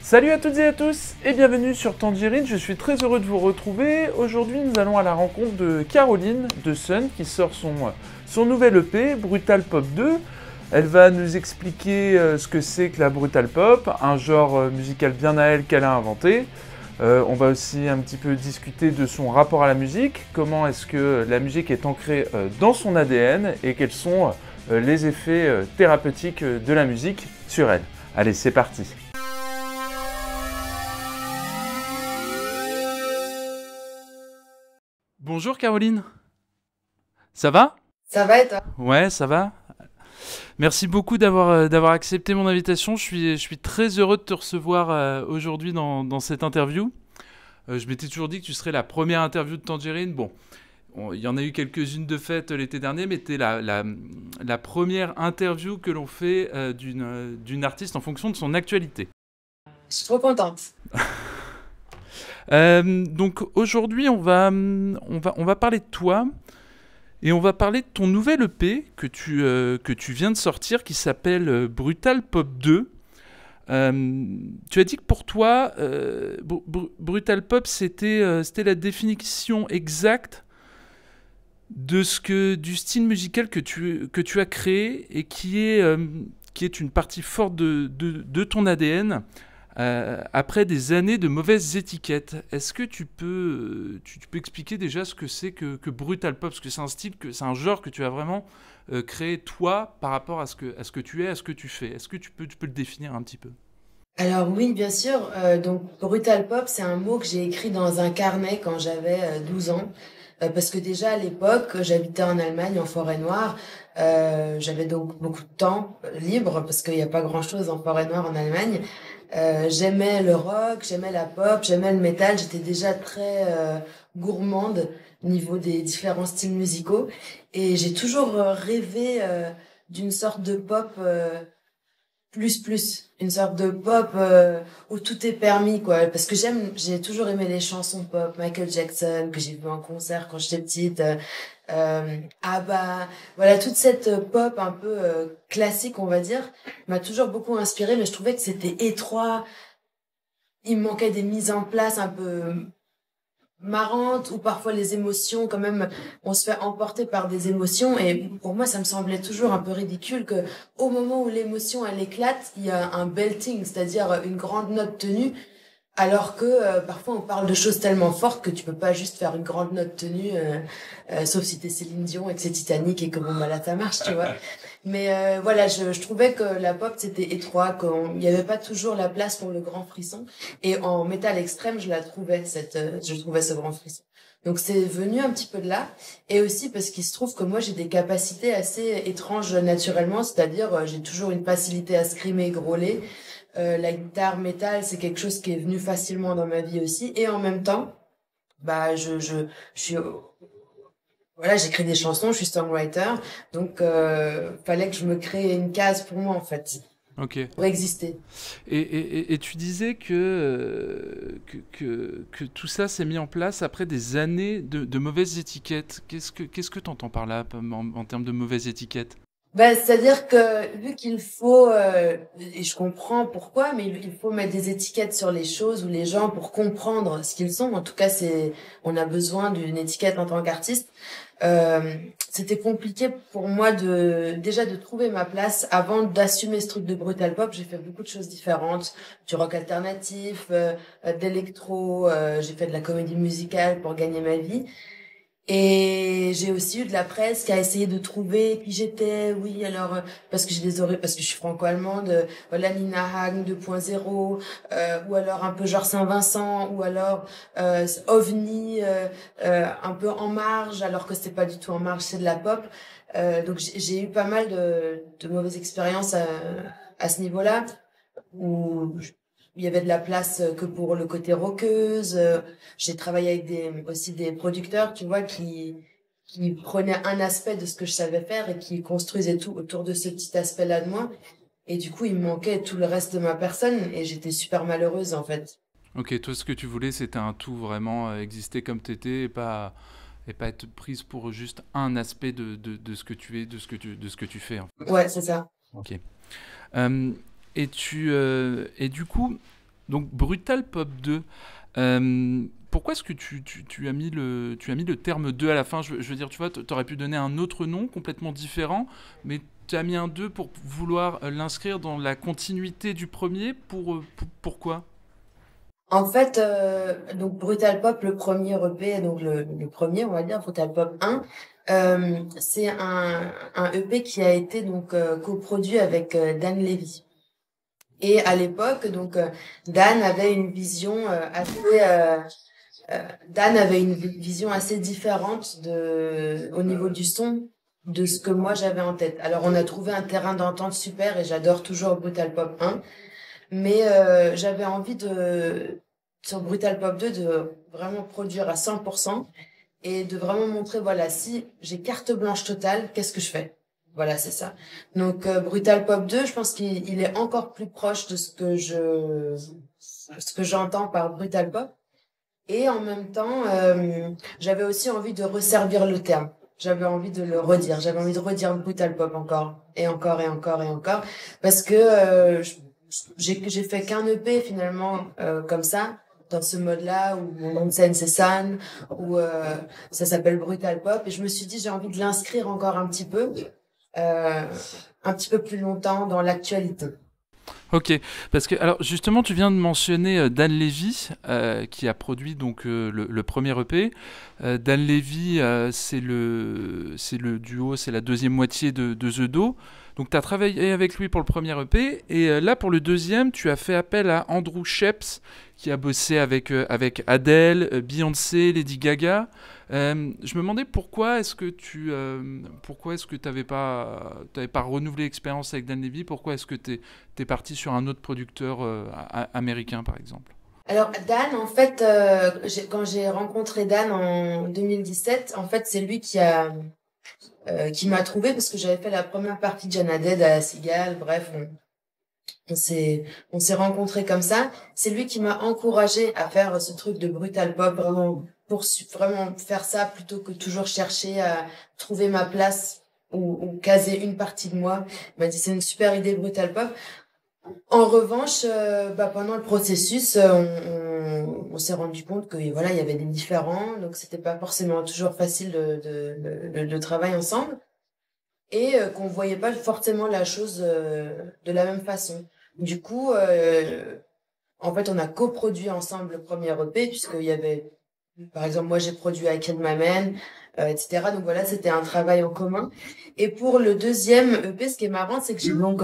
Salut à toutes et à tous et bienvenue sur Tangerine, je suis très heureux de vous retrouver. Aujourd'hui nous allons à la rencontre de Caroline de Sun qui sort son nouvel EP, Brutal Pop 2. Elle va nous expliquer ce que c'est que la Brutal Pop, un genre musical bien à elle qu'elle a inventé. On va aussi un petit peu discuter de son rapport à la musique, comment est-ce que la musique est ancrée dans son ADN et quels sont les effets thérapeutiques de la musique sur elle. Allez, c'est parti! Bonjour Caroline, ça va? Ça va et toi? Ouais, ça va. Merci beaucoup d'avoir accepté mon invitation. Je suis très heureux de te recevoir aujourd'hui dans cette interview. Je m'étais toujours dit que tu serais la première interview de Tangerine. Bon, il y en a eu quelques-unes de faites l'été dernier, mais tu es la première interview que l'on fait d'une artiste en fonction de son actualité. Je suis trop contente. Donc aujourd'hui, on va parler de toi. Et on va parler de ton nouvel EP que tu viens de sortir qui s'appelle Brutal Pop 2. Tu as dit que pour toi, Brutal Pop, c'était la définition exacte du style musical que tu as créé et qui est une partie forte de ton ADN. Après des années de mauvaises étiquettes, est-ce que tu peux expliquer déjà ce que c'est que Brutal Pop? Parce que c'est un style, c'est un genre que tu as vraiment créé toi par rapport à ce que tu es, à ce que tu fais. Est-ce que tu peux le définir un petit peu? Alors oui, bien sûr. Donc Brutal Pop, c'est un mot que j'ai écrit dans un carnet quand j'avais 12 ans. Parce que déjà à l'époque, j'habitais en Allemagne, en Forêt-Noire. J'avais donc beaucoup de temps libre parce qu'il n'y a pas grand-chose en Forêt-Noire en Allemagne. J'aimais le rock, j'aimais la pop, j'aimais le métal. J'étais déjà très gourmande au niveau des différents styles musicaux. Et j'ai toujours rêvé d'une sorte de pop une sorte de pop où tout est permis, quoi. Parce que j'ai toujours aimé les chansons pop, Michael Jackson, que j'ai vu en concert quand j'étais petite, ABBA, voilà, toute cette pop un peu classique, on va dire, m'a toujours beaucoup inspirée, mais je trouvais que c'était étroit. Il me manquait des mises en place un peu marrantes ou parfois les émotions quand même on se fait emporter par des émotions et pour moi ça me semblait toujours un peu ridicule que au moment où l'émotion elle éclate il y a un belting, c'est-à-dire une grande note tenue, alors que parfois on parle de choses tellement fortes que tu peux pas juste faire une grande note tenue, sauf si t'es Céline Dion et que c'est Titanic et que bon bah là ça marche, tu vois. Mais voilà, je trouvais que la pop c'était étroit, qu'il n'y avait pas toujours la place pour le grand frisson. Et en métal extrême, je trouvais ce grand frisson. Donc c'est venu un petit peu de là, et aussi parce qu'il se trouve que moi j'ai des capacités assez étranges naturellement, c'est-à-dire j'ai toujours une facilité à screamer, grôler. La guitare métal, c'est quelque chose qui est venu facilement dans ma vie aussi. Et en même temps, bah, je suis, voilà, j'écris des chansons, je suis songwriter. Donc, fallait que je me crée une case pour moi, en fait, Ok. pour exister. Et tu disais que tout ça s'est mis en place après des années de mauvaises étiquettes. Qu'est-ce que tu entends par là en termes de mauvaises étiquettes? Ben, c'est-à-dire que vu qu'il faut, et je comprends pourquoi, mais il faut mettre des étiquettes sur les choses ou les gens pour comprendre ce qu'ils sont. En tout cas, on a besoin d'une étiquette en tant qu'artiste. C'était compliqué pour moi déjà de trouver ma place avant d'assumer ce truc de brutal pop. J'ai fait beaucoup de choses différentes, du rock alternatif, d'électro, j'ai fait de la comédie musicale pour gagner ma vie. Et j'ai aussi eu de la presse qui a essayé de trouver qui j'étais, oui, alors, parce que j'ai des oreilles, parce que je suis franco-allemande, voilà, Nina Hagen 2.0, ou alors un peu genre Saint-Vincent, ou alors, OVNI, un peu en marge, alors que c'est pas du tout en marge, c'est de la pop. Donc j'ai eu pas mal de mauvaises expériences à ce niveau-là, où il y avait de la place que pour le côté rockeuse. J'ai travaillé avec aussi des producteurs, tu vois, qui prenaient un aspect de ce que je savais faire et qui construisaient tout autour de ce petit aspect-là de moi. Et du coup, il me manquait tout le reste de ma personne et j'étais super malheureuse, en fait. Ok, toi ce que tu voulais c'était un tout vraiment exister comme t'étais et pas être prise pour juste un aspect de ce que tu es, de ce que tu fais, en fait. Ouais, c'est ça. Ok. Euh, et du coup, Donc Brutal Pop 2, pourquoi est-ce que tu as mis le terme 2 à la fin? Je veux dire, tu vois, tu aurais pu donner un autre nom complètement différent, mais tu as mis un 2 pour vouloir l'inscrire dans la continuité du premier. Pourquoi? En fait, donc Brutal Pop, le premier EP, donc le premier, on va dire, Brutal Pop 1, c'est un EP qui a été donc coproduit avec Dan Levy. Et à l'époque, donc Dan avait une vision Dan avait une vision assez différente au niveau du son de ce que moi j'avais en tête. Alors on a trouvé un terrain d'entente super et j'adore toujours Brutal Pop 1, mais j'avais envie sur Brutal Pop 2 de vraiment produire à 100% et de vraiment montrer, voilà, si j'ai carte blanche totale, qu'est-ce que je fais? Voilà, c'est ça. Donc Brutal Pop 2, je pense qu'il est encore plus proche de ce que j'entends par Brutal Pop. Et en même temps, j'avais aussi envie de resservir le terme. J'avais envie de le redire. J'avais envie de redire Brutal Pop encore et encore et encore et encore, parce que j'ai fait qu'un EP finalement comme ça, dans ce mode-là où mon nom de scène c'est San, où ça s'appelle Brutal Pop, et je me suis dit j'ai envie de l'inscrire encore un petit peu plus longtemps dans l'actualité. Ok, parce que alors justement tu viens de mentionner Dan Levy qui a produit donc le premier EP. Dan Levy c'est le duo, c'est la deuxième moitié de The Do. Donc tu as travaillé avec lui pour le premier EP et là pour le deuxième tu as fait appel à Andrew Sheps qui a bossé avec Adele, Beyoncé, Lady Gaga. Je me demandais pourquoi est-ce que t'avais pas renouvelé l'expérience avec Dan Levy. Pourquoi est-ce que t'es parti sur un autre producteur américain par exemple? Alors Dan, en fait, quand j'ai rencontré Dan en 2017, en fait c'est lui qui m'a trouvé parce que j'avais fait la première partie de Jana Dead à la Cigale. Bref, on s'est rencontrés comme ça. C'est lui qui m'a encouragé à faire ce truc de Brutal Pop, vraiment vraiment faire ça plutôt que toujours chercher à trouver ma place ou caser une partie de moi. Il m'a dit c'est une super idée Brutal Pop. En revanche, pendant le processus, on s'est rendu compte que voilà, il y avait des différends, donc c'était pas forcément toujours facile de travailler ensemble et qu'on voyait pas forcément la chose de la même façon. Du coup, en fait, on a coproduit ensemble le premier EP puisqu'il y avait, par exemple, moi j'ai produit I Killed My Man, etc. Donc voilà, c'était un travail en commun. Et pour le deuxième EP, ce qui est marrant, c'est que j'ai donc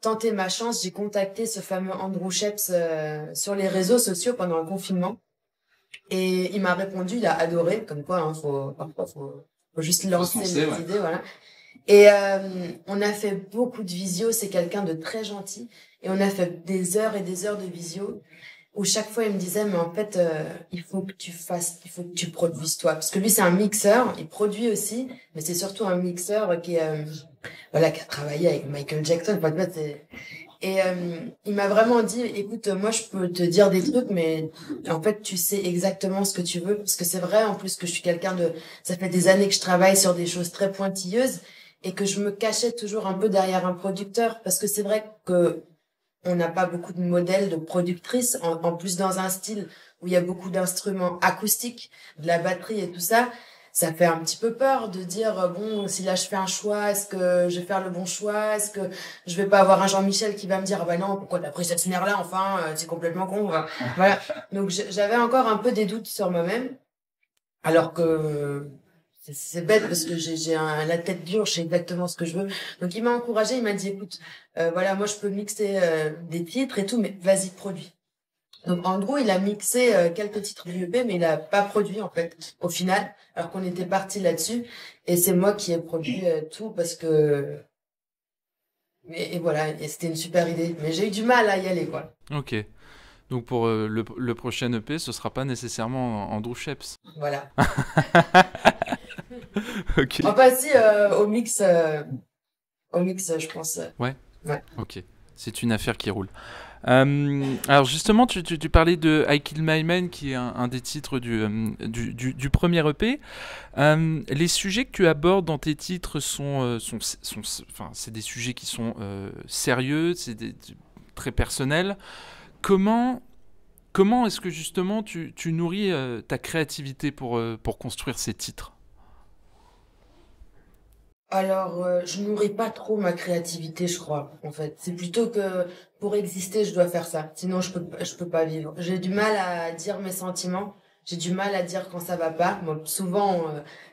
tenté ma chance. J'ai contacté ce fameux Andrew Sheps sur les réseaux sociaux pendant le confinement. Et il m'a répondu, il a adoré, comme quoi, hein, parfois, faut juste lancer les idées, voilà. Et on a fait beaucoup de visio. C'est quelqu'un de très gentil. Et on a fait des heures et des heures de visio, où chaque fois il me disait mais en fait il faut que tu produises toi, parce que lui c'est un mixeur, il produit aussi, mais c'est surtout un mixeur qui a travaillé avec Michael Jackson. Et il m'a vraiment dit écoute, moi je peux te dire des trucs mais en fait tu sais exactement ce que tu veux, parce que c'est vrai en plus que je suis ça fait des années que je travaille sur des choses très pointilleuses et que je me cachais toujours un peu derrière un producteur, parce que c'est vrai que on n'a pas beaucoup de modèles de productrices, en plus dans un style où il y a beaucoup d'instruments acoustiques, de la batterie et tout ça. Ça fait un petit peu peur de dire, bon, si là je fais un choix, est-ce que je vais faire le bon choix? Est-ce que je vais pas avoir un Jean-Michel qui va me dire, ah bah non, pourquoi t'as pris cette snare-là? Enfin, c'est complètement con. Voilà. Donc j'avais encore un peu des doutes sur moi-même, alors que c'est bête parce que j'ai la tête dure, je sais exactement ce que je veux. Donc il m'a encouragé, il m'a dit écoute, voilà, moi je peux mixer des titres et tout, mais vas-y, produis. Donc en gros, il a mixé quelques titres du EP, mais il a pas produit en fait au final, alors qu'on était parti là-dessus. Et c'est moi qui ai produit tout parce que et voilà, et c'était une super idée. Mais j'ai eu du mal à y aller, quoi. Ok. Donc pour le prochain EP, ce sera pas nécessairement Andrew Sheps. Voilà. Ok. Enfin si, au mix, je pense. Ouais. Ouais. Ok. C'est une affaire qui roule. Alors justement, tu parlais de I Kill My Man, qui est un des titres du premier EP. Les sujets que tu abordes dans tes titres c'est des sujets qui sont sérieux, très personnels. Comment comment est-ce que justement tu nourris ta créativité pour construire ces titres? Alors, je nourris pas trop ma créativité, je crois, en fait. C'est plutôt que pour exister, je dois faire ça. Sinon, je peux pas vivre. J'ai du mal à dire mes sentiments. J'ai du mal à dire quand ça va pas. Moi, souvent,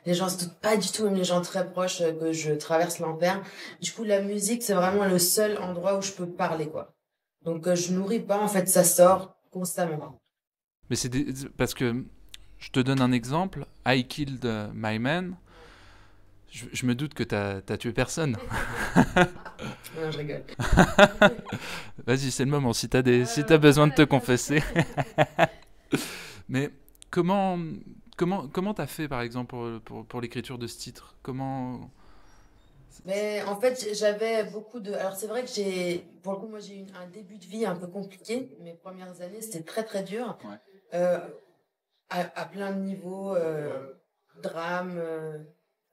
les gens se doutent pas du tout, même les gens très proches, que je traverse l'enfer. Du coup, la musique, c'est vraiment le seul endroit où je peux parler, quoi. Donc, je nourris pas, en fait, ça sort constamment. Mais parce que je te donne un exemple. I Killed My Man. Je me doute que t'as tué personne. Non, je rigole. Vas-y, c'est le moment. Si t'as besoin de te confesser. Mais comment, comment t'as fait, par exemple, pour l'écriture de ce titre? Comment... Mais en fait, j'avais beaucoup de. Alors c'est vrai que pour le coup, moi j'ai eu un début de vie un peu compliqué. Mes premières années, c'était très très dur, Ouais. euh, à plein de niveaux, drame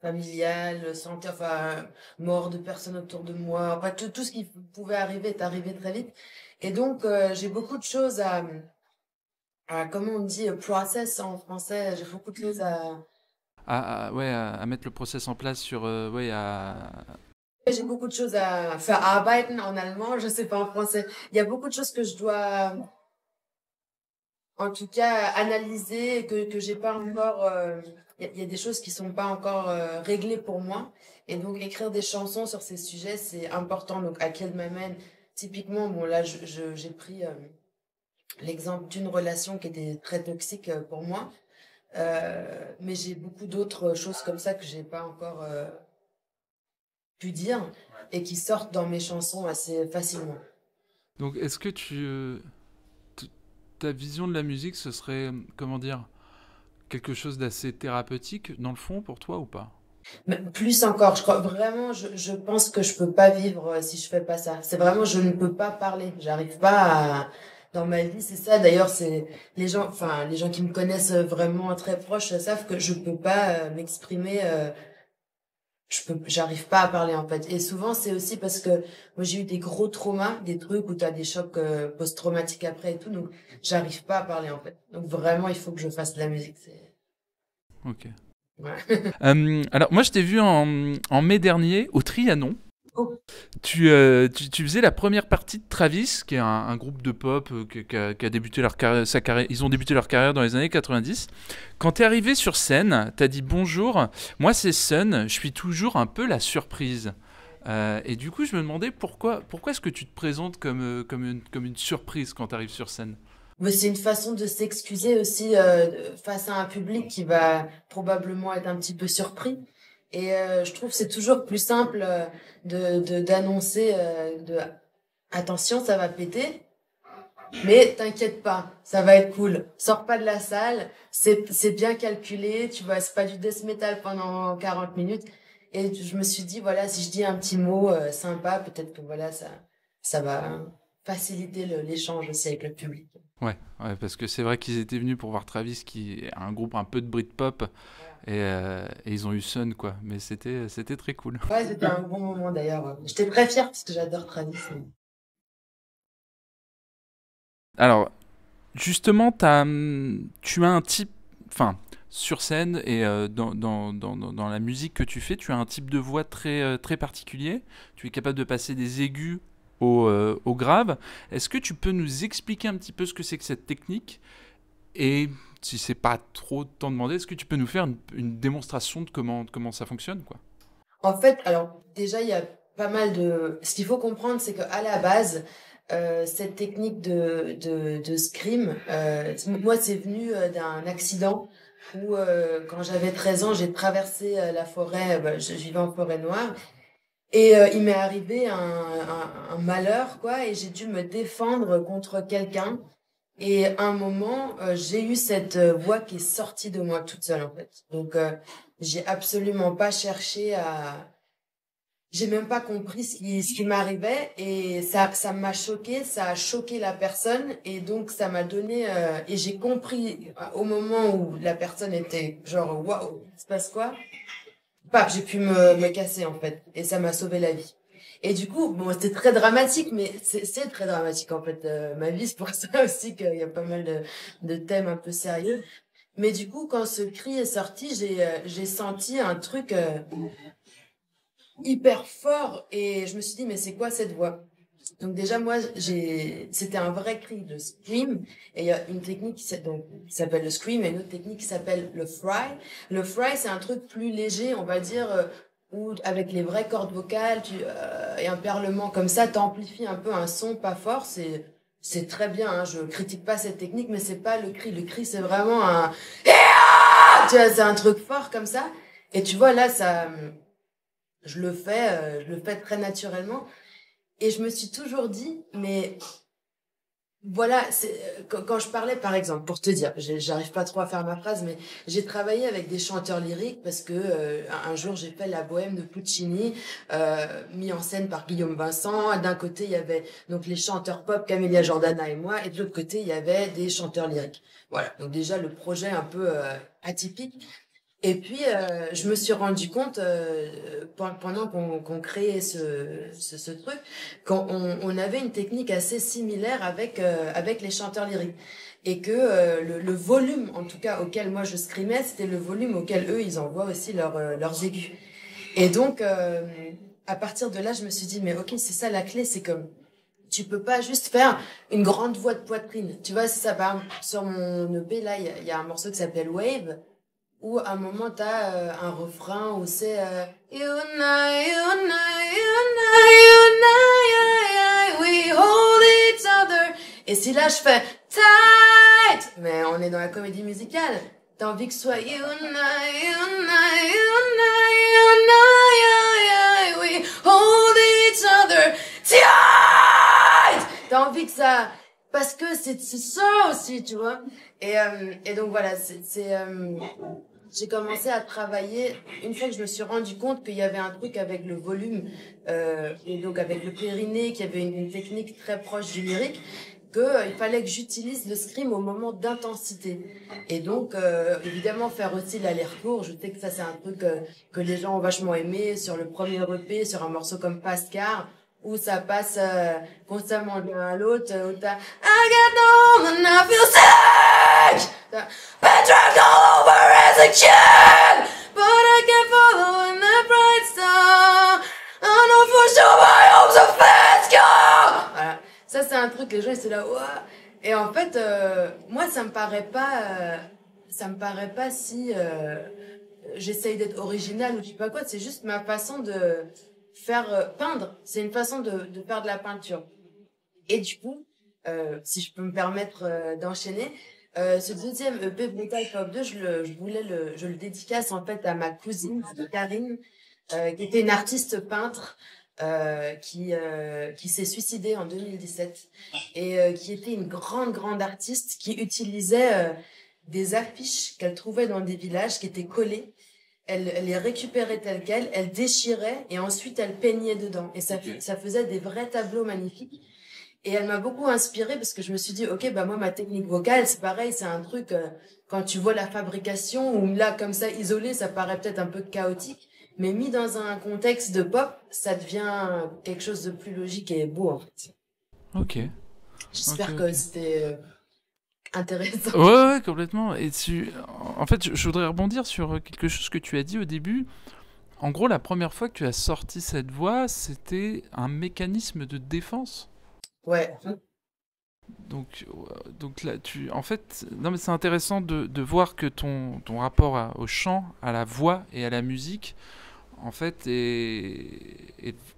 familial, santé, enfin mort de personnes autour de moi. Enfin tout ce qui pouvait arriver est arrivé très vite. Et donc j'ai beaucoup de choses comment on dit, process en français. J'ai beaucoup de choses à. Ouais, à mettre le process en place sur... ouais, J'ai beaucoup de choses à faire arbeiten en allemand, je sais pas en français. Il y a beaucoup de choses que je dois, en tout cas, analyser et que j'ai pas encore. Il y a des choses qui sont pas encore réglées pour moi. Et donc écrire des chansons sur ces sujets, c'est important. Donc à quel m'amène typiquement, bon là, j'ai pris l'exemple d'une relation qui était très toxique pour moi. Mais j'ai beaucoup d'autres choses comme ça que j'ai pas encore pu dire et qui sortent dans mes chansons assez facilement. Donc, est-ce que ta vision de la musique, ce serait, comment dire, quelque chose d'assez thérapeutique dans le fond pour toi ou pas? Mais plus encore, je crois vraiment, je pense que je peux pas vivre si je fais pas ça. C'est vraiment, je ne peux pas parler. J'arrive pas dans ma vie, c'est ça. D'ailleurs, c'est les gens qui me connaissent vraiment très proches savent que je peux pas m'exprimer. J'arrive pas à parler en fait. Et souvent, c'est aussi parce que moi j'ai eu des gros traumas, des trucs où t'as des chocs post-traumatiques après et tout, donc j'arrive pas à parler en fait. Donc vraiment, il faut que je fasse de la musique. Ok. Ouais. Alors, moi, je t'ai vu en mai dernier au Trianon. Oh. Tu faisais la première partie de Travis, qui est un groupe de pop qui a débuté sa carrière. Ils ont débuté leur carrière dans les années 90. Quand t'es arrivé sur scène, t'as dit bonjour. Moi, c'est Sun. Je suis toujours un peu la surprise. Et du coup, je me demandais pourquoi est-ce que tu te présentes comme une surprise quand t'arrives sur scène? Mais c'est une façon de s'excuser aussi face à un public qui va probablement être un petit peu surpris. Et je trouve que c'est toujours plus simple d'annoncer attention, ça va péter, mais t'inquiète pas, ça va être cool. Sors pas de la salle, c'est bien calculé, tu vois, c'est pas du death metal pendant 40 minutes. Et je me suis dit voilà, si je dis un petit mot sympa, peut-être que voilà ça va faciliter l'échange aussi avec le public. Ouais, parce que c'est vrai qu'ils étaient venus pour voir Travis, qui est un groupe un peu de Britpop, et ils ont eu Sun, quoi. Mais c'était très cool. Ouais, c'était un bon moment d'ailleurs. J'étais très fière parce que j'adore Travis. Alors, justement, tu as un type, enfin, sur scène et dans la musique que tu fais, tu as un type de voix très particulier. Tu es capable de passer des aigus au grave. Est-ce que tu peux nous expliquer un petit peu ce que c'est que cette technique? Et si c'est pas trop t'en demander, est-ce que tu peux nous faire une démonstration de comment ça fonctionne, quoi? En fait, alors déjà, il y a pas mal de. Ce qu'il faut comprendre, c'est qu'à la base, cette technique de scream, moi, c'est venu d'un accident où, quand j'avais 13 ans, j'ai traversé la forêt. Je vivais en forêt noire. Et il m'est arrivé un malheur, quoi, et j'ai dû me défendre contre quelqu'un. Et à un moment, j'ai eu cette voix qui est sortie de moi toute seule, en fait. Donc, j'ai absolument pas cherché à. J'ai même pas compris ce qui m'arrivait, et ça m'a choqué, ça a choqué la personne, et donc ça m'a donné. Et j'ai compris au moment où la personne était genre waouh, il se passe quoi? Paf, j'ai pu me casser en fait, et ça m'a sauvé la vie. Et du coup, bon, c'était très dramatique, mais c'est très dramatique en fait. Ma vie, c'est pour ça aussi qu'il y a pas mal de thèmes un peu sérieux. Mais du coup, quand ce cri est sorti, j'ai senti un truc hyper fort et je me suis dit, mais c'est quoi cette voix? Donc déjà, moi, c'était un vrai cri de scream et il y a une technique qui s'appelle le scream et une autre technique qui s'appelle le fry. Le fry, c'est un truc plus léger, on va dire, où avec les vraies cordes vocales et un perlement comme ça, t'amplifies un peu un son pas fort. C'est très bien, hein, je critique pas cette technique, mais c'est pas le cri. Le cri, c'est vraiment un, tu vois, c'est un truc fort comme ça. Et tu vois, là, je le fais très naturellement. Et je me suis toujours dit, mais voilà, quand je parlais, par exemple, pour te dire, j'arrive pas trop à faire ma phrase, mais j'ai travaillé avec des chanteurs lyriques parce que un jour j'ai fait la Bohème de Puccini, mis en scène par Guillaume Vincent. D'un côté il y avait donc les chanteurs pop, Camélia Jordana et moi, et de l'autre côté il y avait des chanteurs lyriques. Voilà, donc déjà le projet un peu atypique. Et puis, je me suis rendu compte, pendant qu'on créait ce truc, on avait une technique assez similaire avec les chanteurs lyriques. Et que le volume, en tout cas, auquel moi je screamais, c'était le volume auquel eux, ils envoient aussi leurs aigus. Et donc, à partir de là, je me suis dit, mais ok, c'est ça la clé, c'est comme, tu peux pas juste faire une grande voix de poitrine. Tu vois, c'est ça, par exemple, sur mon EP, là, il y a un morceau qui s'appelle Wave, où à un moment t'as un refrain où c'est Unite, unite, unite, unite, we hold each other. Et si là je fais tight, mais on est dans la comédie musicale, t'as envie que ce soit Unite, unite, unite, unite, we hold each other tight. T'as envie que ça, parce que c'est ça aussi, tu vois. Et donc voilà, j'ai commencé à travailler une fois que je me suis rendu compte qu'il y avait un truc avec le volume et donc avec le périnée, qu'il y avait une technique très proche du lyrique, que il fallait que j'utilise le scream au moment d'intensité. Et donc évidemment faire aussi l'aller-retour. Je sais que ça c'est un truc que les gens ont vachement aimé sur le premier EP, sur un morceau comme Pascal, où ça passe constamment de l'un à l'autre, où t'as I got no home and I feel sick. Been dragged all over as a kid, but I can't follow in the bright star. I know for sure my home's a fast car. Voilà. Ça, c'est un truc, les gens, ils sont là, ouah. Et en fait, moi, ça me paraît pas si, j'essaye d'être originale ou je sais pas quoi, c'est juste ma façon de faire peindre. C'est une façon de faire de la peinture. Et du coup, si je peux me permettre d'enchaîner, ce deuxième EP Brutal Pop 2, je le dédicace en fait à ma cousine Karine, qui était une artiste peintre qui s'est suicidée en 2017 et qui était une grande artiste qui utilisait des affiches qu'elle trouvait dans des villages qui étaient collées. Elle les récupérait telles quelles, elle déchirait et ensuite elle peignait dedans. Et ça faisait des vrais tableaux magnifiques. Et elle m'a beaucoup inspirée parce que je me suis dit, ok, bah moi, ma technique vocale, c'est pareil, c'est un truc, quand tu vois la fabrication, ou là, comme ça, isolé, ça paraît peut-être un peu chaotique, mais mis dans un contexte de pop, ça devient quelque chose de plus logique et beau, en fait. Ok. J'espère Ok, que ok. c'était intéressant. Ouais, complètement. Et en fait, je voudrais rebondir sur quelque chose que tu as dit au début. En gros, la première fois que tu as sorti cette voix, c'était un mécanisme de défense. Ouais. Donc là, en fait, non mais c'est intéressant de voir que ton rapport au chant, à la voix et à la musique, en fait,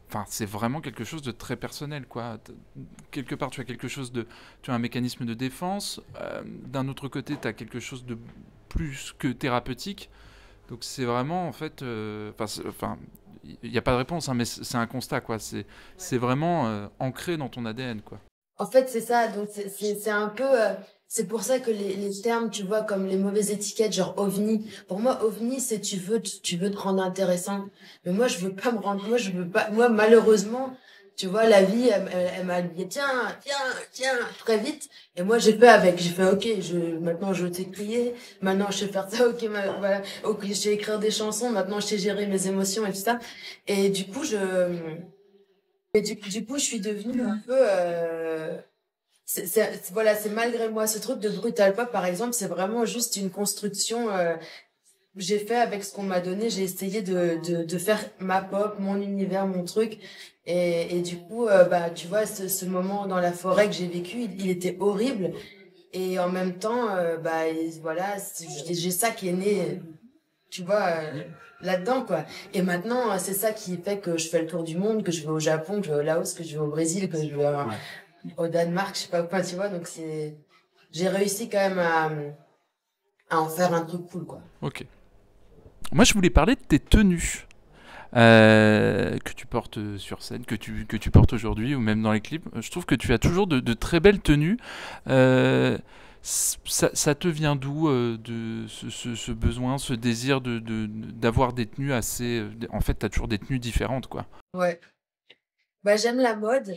enfin, c'est vraiment quelque chose de très personnel, quoi. Quelque part, tu as quelque chose tu as un mécanisme de défense. D'un autre côté, tu as quelque chose de plus que thérapeutique. Donc c'est vraiment, en fait, enfin, il n'y a pas de réponse, hein, mais c'est un constat, quoi. C'est vraiment ancré dans ton ADN, quoi. En fait, c'est ça. Donc, c'est un peu. C'est pour ça que les termes, tu vois, comme les mauvaises étiquettes, genre ovni. Pour moi, ovni, c'est tu veux te rendre intéressant. Mais moi, je veux pas me rendre. Moi, je veux pas. Moi, malheureusement, tu vois, la vie, elle m'a dit tiens, très vite. Et moi, j'ai fait avec. J'ai fait ok. Maintenant, je sais crier. Maintenant, je sais faire ça. Ok, voilà. Ok, je sais écrire des chansons. Maintenant, je sais gérer mes émotions et tout ça. Et du coup, Et du coup, je suis devenue un peu... voilà, c'est malgré moi. Ce truc de Brutal Pop, par exemple, c'est vraiment juste une construction. J'ai fait avec ce qu'on m'a donné. J'ai essayé de faire ma pop, mon univers, mon truc. Et du coup, bah, tu vois, ce moment dans la forêt que j'ai vécu, il était horrible. Et en même temps, bah, voilà, j'ai ça qui est né, tu vois, là-dedans, quoi. Et maintenant, c'est ça qui fait que je fais le tour du monde, que je vais au Japon, que je vais au Laos, que je vais au Brésil, que je vais au Danemark, je sais pas quoi, tu vois. Donc, j'ai réussi quand même à en faire un truc cool, quoi. Ok. Moi, je voulais parler de tes tenues. Que tu portes sur scène, que tu portes aujourd'hui ou même dans les clips. Je trouve que tu as toujours de très belles tenues. Ça te vient d'où ce besoin, ce désir d'avoir des tenues assez... En fait, tu as toujours des tenues différentes, quoi. Ouais. Bah, j'aime la mode.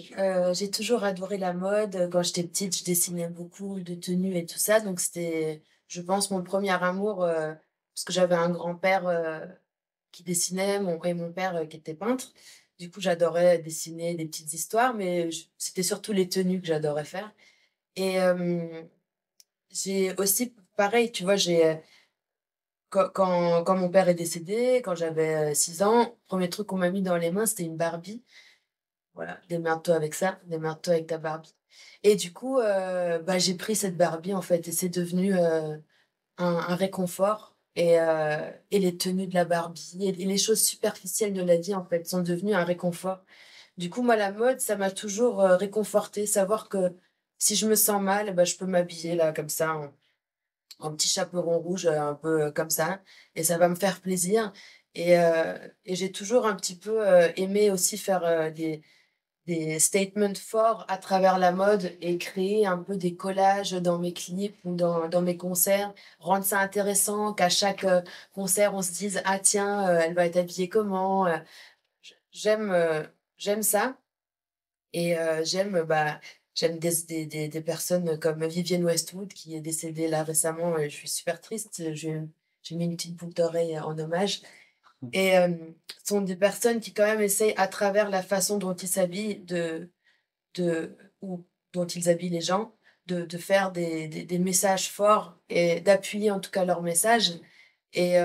J'ai toujours adoré la mode. Quand j'étais petite, je dessinais beaucoup de tenues et tout ça. Donc, c'était, je pense, mon premier amour, parce que j'avais un grand-père, qui dessinait, et mon père, qui était peintre. Du coup, j'adorais dessiner des petites histoires, mais c'était surtout les tenues que j'adorais faire. Et j'ai aussi, pareil, tu vois, quand mon père est décédé, quand j'avais 6 ans, premier truc qu'on m'a mis dans les mains, c'était une Barbie. Voilà, démerde-toi avec ça, démerde-toi avec ta Barbie. Et du coup, bah, j'ai pris cette Barbie, en fait, et c'est devenu un réconfort. Et les tenues de la Barbie et les choses superficielles de la vie, en fait, sont devenues un réconfort. Du coup, moi, la mode, ça m'a toujours réconforté, savoir que si je me sens mal, bah, je peux m'habiller là, comme ça, en petit chaperon rouge, un peu comme ça, et ça va me faire plaisir. Et j'ai toujours un petit peu aimé aussi faire des statements forts à travers la mode et créer un peu des collages dans mes clips ou dans mes concerts, rendre ça intéressant, qu'à chaque concert, on se dise, ah tiens, elle va être habillée comment? J'aime j'aime ça. Et j'aime des personnes comme Vivienne Westwood qui est décédée là récemment. Et je suis super triste. J'ai mis une petite boucle d'oreille en hommage. Et ce sont des personnes qui quand même essayent à travers la façon dont ils s'habillent ou dont ils habillent les gens, de faire des messages forts et d'appuyer en tout cas leurs messages. Et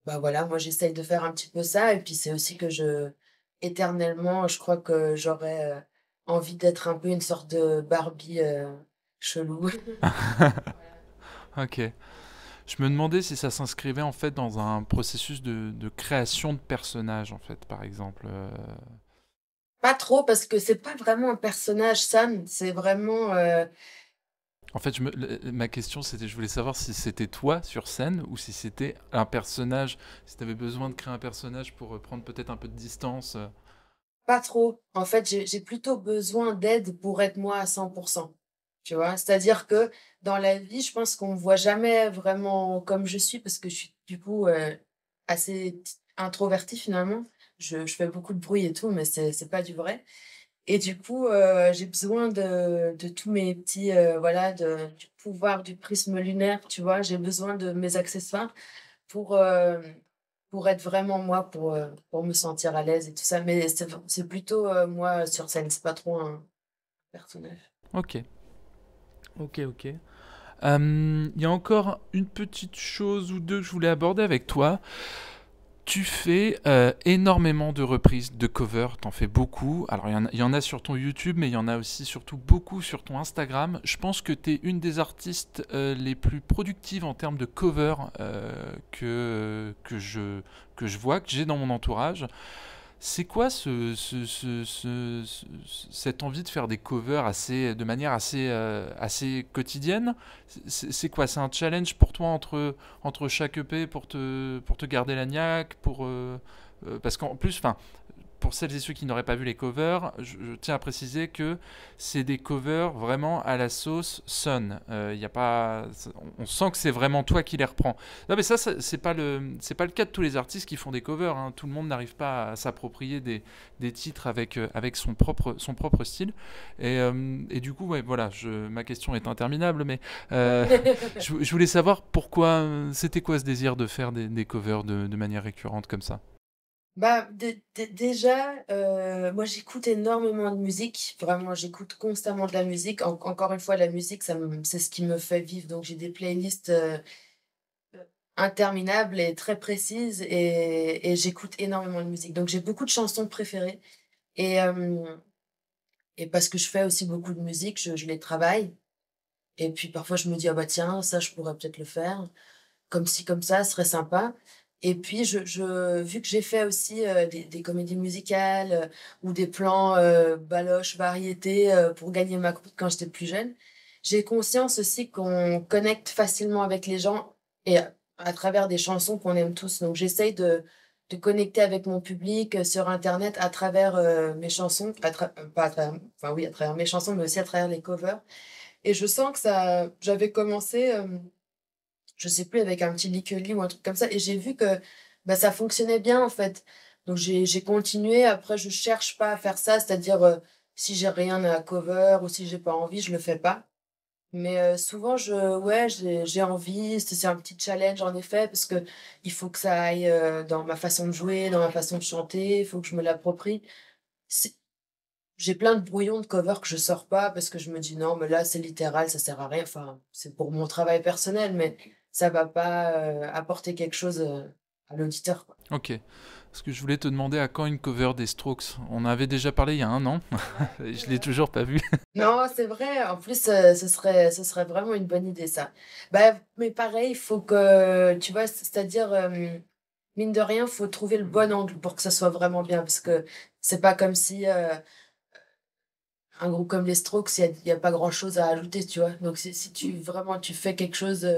bah voilà, moi j'essaye de faire un petit peu ça. Et puis c'est aussi que éternellement, je crois que j'aurais envie d'être un peu une sorte de Barbie chelou. Ok. Je me demandais si ça s'inscrivait en fait dans un processus de création de personnages, en fait, par exemple. Pas trop, parce que c'est pas vraiment un personnage, Sam. C'est vraiment. En fait, ma question, c'était, je voulais savoir si c'était toi sur scène ou si c'était un personnage, si tu avais besoin de créer un personnage pour prendre peut-être un peu de distance. Pas trop. En fait, j'ai plutôt besoin d'aide pour être moi à 100%. Tu vois? C'est-à-dire que dans la vie, je pense qu'on me voit jamais vraiment comme je suis parce que je suis du coup assez introvertie finalement. Je fais beaucoup de bruit et tout, mais c'est pas du vrai. Et du coup, j'ai besoin de tous mes petits, voilà, du pouvoir du prisme lunaire, tu vois? J'ai besoin de mes accessoires pour, pour être vraiment moi, pour me sentir à l'aise et tout ça. Mais c'est plutôt moi sur scène, c'est pas trop un personnage. Ok, ok. Il y a encore une petite chose ou deux que je voulais aborder avec toi. Tu fais énormément de reprises, de covers, t'en fais beaucoup. Alors il y en a sur ton YouTube, mais il y en a aussi surtout beaucoup sur ton Instagram. Je pense que tu es une des artistes les plus productives en termes de covers que je vois, que j'ai dans mon entourage. C'est quoi cette envie de faire des covers de manière assez quotidienne? C'est quoi? C'est un challenge pour toi entre chaque EP pour te garder la niaque, parce qu'en plus, enfin, pour celles et ceux qui n'auraient pas vu les covers, je tiens à préciser que c'est des covers vraiment à la sauce Sun. Y a pas, on sent que c'est vraiment toi qui les reprends. Non, mais ça c'est pas le cas de tous les artistes qui font des covers. Hein. Tout le monde n'arrive pas à s'approprier des titres avec son propre style. Et du coup, ouais, voilà, ma question est interminable, mais je voulais savoir pourquoi, c'était quoi ce désir de faire des covers de manière récurrente comme ça? Déjà, moi, j'écoute énormément de musique. Vraiment, j'écoute constamment de la musique. Encore une fois, la musique, c'est ce qui me fait vivre. Donc, j'ai des playlists interminables et très précises et j'écoute énormément de musique. Donc, j'ai beaucoup de chansons préférées et, et parce que je fais aussi beaucoup de musique, je les travaille. Et puis, parfois, je me dis, ah bah tiens, ça, je pourrais peut-être le faire. Comme ci, comme ça, ce serait sympa. Et puis vu que j'ai fait aussi, des comédies musicales, ou des plans, baloches, variétés, pour gagner ma croûte quand j'étais plus jeune, j'ai conscience aussi qu'on connecte facilement avec les gens et à travers des chansons qu'on aime tous. Donc j'essaye de connecter avec mon public, sur internet à travers, mes chansons, pas à travers enfin oui, à travers mes chansons, mais aussi à travers les covers et je sens que ça j'avais commencé, je sais plus, avec un petit Lickeli ou un truc comme ça et j'ai vu que, bah, ça fonctionnait bien, en fait. Donc j'ai continué. Après, je cherche pas à faire ça, c'est-à-dire, si j'ai rien à cover ou si j'ai pas envie, je le fais pas. Mais, souvent j'ai envie, c'est un petit challenge en effet, parce que il faut que ça aille, dans ma façon de jouer, dans ma façon de chanter, il faut que je me l'approprie. C'est J'ai plein de brouillons de cover que je sors pas parce que je me dis: «Non, mais là, c'est littéral, ça sert à rien». Enfin, c'est pour mon travail personnel, mais ça va pas, apporter quelque chose, à l'auditeur, quoi. Ok. Parce que je voulais te demander à quand une cover des Strokes. On en avait déjà parlé il y a un an. Je l'ai toujours pas vu. Non, c'est vrai, en plus, ce serait vraiment une bonne idée ça. Bah, mais pareil, il faut que tu vois, c'est-à-dire, mine de rien, faut trouver le bon angle pour que ça soit vraiment bien parce que c'est pas comme si, un groupe comme les Strokes, il y a pas grand-chose à ajouter, tu vois? Donc si tu fais quelque chose,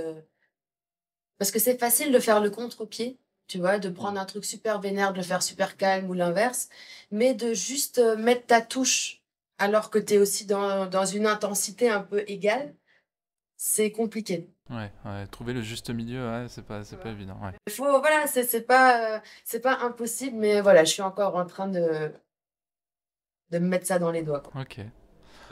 parce que c'est facile de faire le contre-pied, tu vois? De Mm. prendre un truc super vénère, de le faire super calme ou l'inverse, mais de juste, mettre ta touche alors que tu es aussi dans une intensité un peu égale, c'est compliqué. Ouais, ouais, trouver le juste milieu, ouais, c'est pas évident. Ouais. Il faut voilà, c'est pas impossible, mais voilà, je suis encore en train de me mettre ça dans les doigts, quoi. Ok.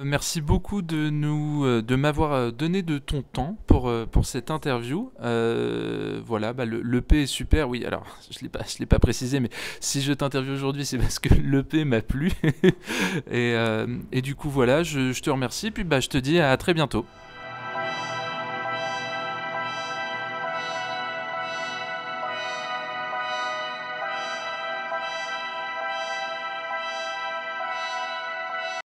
Merci beaucoup de m'avoir donné de ton temps pour cette interview. Voilà, bah l'EP est super. Oui, alors je l'ai pas précisé, mais si je t'interviewe aujourd'hui, c'est parce que l'EP m'a plu. Et du coup, voilà, je te remercie. Puis bah, je te dis à très bientôt.